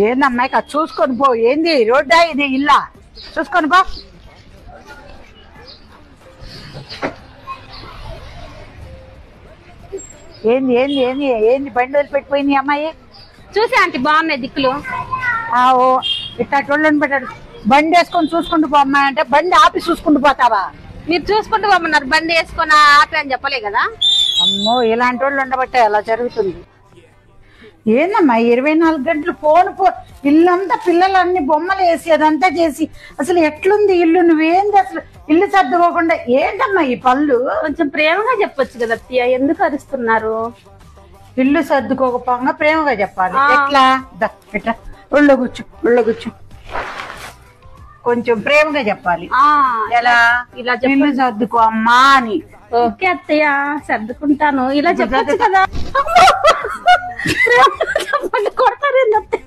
ఏందమ్మాయి చూసుకొని పో. ఏంది రోడ్డా ఇది ఇల్లా? చూసుకొని పో. ఏంది ఏంది ఏంది ఏంది బండి వదిలిపెట్టిపోయింది అమ్మాయి? చూసే ఆంటీ బాగున్నాయి దిక్కులు. ఓ ఇట్లా టోళ్ళని పెట్టాడు. బండి వేసుకొని చూసుకుంటూ పో అమ్మాయి అంటే బండి ఆపి చూసుకుంటూ పోతావా? మీరు చూసుకుంటూ పోమన్నారు, బండి వేసుకొని ఆపి అని చెప్పలే కదా. అమ్మో ఇలాంటి వాళ్ళు ఉండబట్టే అలా జరుగుతుంది. ఏందమ్మా 24 గంటలు ఫోన్ ఇల్లంతా పిల్లలన్నీ బొమ్మలు వేసి అదంతా చేసి అసలు ఎట్లుంది ఇల్లు? నువ్వేంది అసలు ఇల్లు సర్దుకోకుండా? ఏంటమ్మా ఈ పళ్ళు? కొంచెం ప్రేమగా చెప్పొచ్చు కదా అత్తయ్య, ఎందుకు అరుస్తున్నారు? ఇల్లు సర్దుకోకపోగా ప్రేమగా చెప్పాలి. ఎట్లా? ఇట్లా ఒళ్ళో కూర్చో కొంచెం ప్రేమగా చెప్పాలి. ఎలా? ఇలా ఇల్లు సర్దుకో అమ్మా అని. ఓకే అత్తయ్య సర్దుకుంటాను, ఇలా చెప్పొచ్చు కదా. చెప్పండి, కొడతారేంది అత్తయ్య?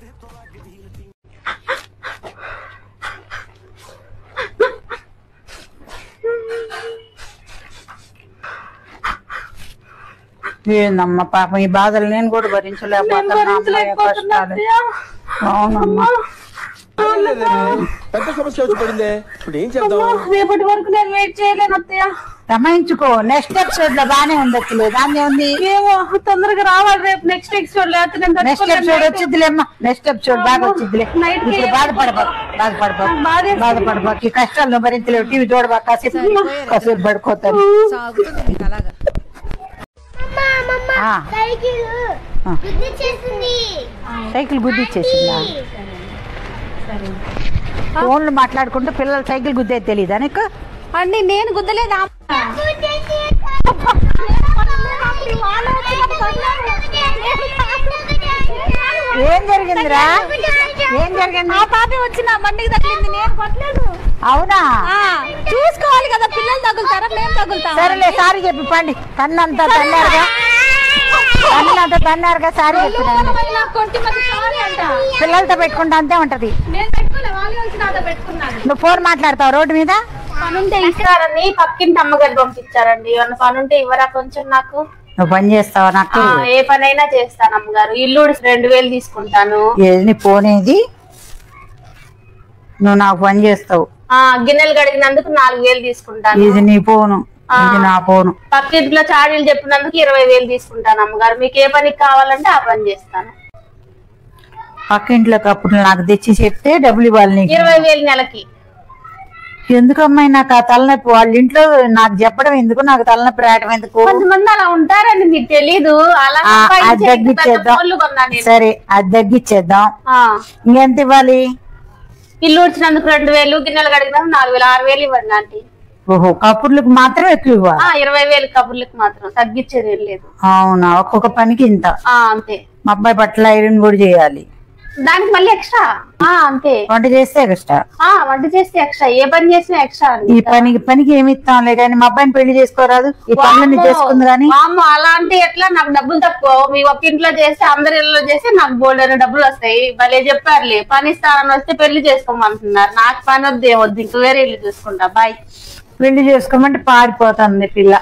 ఏందమ్మా పాపం ఈ బాధలు నేను కూడా భరించలేకపోతున్నా. అవునమ్మా పెద్ద సమస్య వచ్చి పడిందే, ఇప్పుడు ఏం చేద్దాం? రేపటి వరకు నేను వెయిట్ చేయలేను అత్తయ్య. రమాయించుకో. నెక్స్ట్ ఎపిసోడ్ లో బానే ఉండొచ్చు, దాన్ని ఉంది. ఏమో తొందరగా రావాలి రేపు. నెక్స్ట్ ఎపిసోడ్ నెక్స్ట్ ఎపిసోడ్ వచ్చిద్దిలేమ్మా. నెక్స్ట్ ఎపిసోడ్ బాగా వచ్చిద్దిలే. ఇప్పుడు బాధపడబాకు. ఈ కష్టాలను భరించలేవు. టీవీ చూడబా, కాసేపు పడుకోతాను. సైకిల్ గుద్దిచ్చేసిందా? ఫోన్లు మాట్లాడుకుంటూ పిల్లలు సైకిల్ గుద్దేది తెలీదా నీకు? అండి నేను గుద్దలేదా? ఏం జరిగిందిరా? ఏం జరిగింది? ఆ పాపే వచ్చి నా బండికి తగిలింది, నేను కొట్టలేదు. అవునా? చూసుకోవాలి కదా, పిల్లలు తగులుతారా మేము తగులుతాం. సరేలే సారీ చెప్పి పండి. కన్నంతా తన్నారుగా సారీ చెప్పి. పిల్లలతో పెట్టుకుంటా అంతే ఉంటది. నువ్వు ఫోన్ మాట్లాడతావు రోడ్డు మీద? పనుంటే ఇస్తారని పక్కింటి అమ్మగారు పంపించారండి. ఏమన్నా పనుంటే ఇవ్వరా కొంచెం నాకు? నువ్వు పని చేస్తావా? నాకు ఏ పనైనా చేస్తాను అమ్మగారు. ఇల్లు 2000 తీసుకుంటాను. ఏది పోనేది? నువ్వు నాకు పని చేస్తావు. గిన్నెలు కడిగినందుకు 4000 తీసుకుంటాను. ఇది నీ పోను, ఇది నా పోను. పక్కింట్లో చాడీలు చెప్పినందుకు 20000 తీసుకుంటాను అమ్మగారు. మీకు ఏ పనికి కావాలంటే ఆ పని చేస్తాను. పక్కింట్లోకి అప్పుడు నాకు తెచ్చి చెప్తే డబ్బులు ఇవ్వాలి నీకు. 20000 నెలకి. ఎందుకమ్మాయి నాకు ఆ తలనొప్పి? వాళ్ళ ఇంట్లో నాకు చెప్పడం ఎందుకు? నాకు తలనొప్పి రావడం ఎందుకు? కొంతమంది అలా ఉంటారండి, మీకు తెలీదు. అది తగ్గిచ్చేద్దాం. సరే అది తగ్గిచ్చేద్దాం. ఇంకెంత ఇవ్వాలి? ఇల్లు ఉడిచినందుకు 2000, గిన్నెలు కడిగినందుకు 4000, 6000 ఇవ్వండి ఆంటీ. ఓహో, కబుర్లకు మాత్రం ఎక్కువ ఇవ్వాలి? 20000 కబుర్లకు మాత్రం, తగ్గించేది ఏం లేదు. అవునా? ఒక్కొక్క పనికి ఇంత? అంతే. మా అబ్బాయి బట్టలు ఐరన్ కూడా చేయాలి, దానికి మళ్ళీ ఎక్స్ట్రా. అంతే. వంట చేస్తే ఎక్స్ట్రా? వంట చేస్తే ఎక్స్ట్రా, ఏ పని చేసినా ఎక్స్ట్రా. ఈ పనికి ఏమి ఇస్తాంలే కానీ మా అబ్బాయిని పెళ్లి చేసుకోరాదు? ఈ పనులన్నీ చేసుకుంది కానీ. అలాంటి ఎట్లా? నాకు డబ్బులు తక్కువ. మీ ఒక్క ఇంట్లో చేస్తే అందరి ఇళ్ళలో చేస్తే నాకు బోల్డెన్ డబ్బులు వస్తాయి. భలే చెప్పారులే. పని ఇస్తానని వస్తే పెళ్లి చేసుకోమంటున్నారు. నాకు పని వద్దు, ఏమొద్దు, ఇంక వేరే ఇల్లు చూసుకుంటా. బాయ్. పెళ్లి చేసుకోమంటే పారిపోతుంది పిల్ల.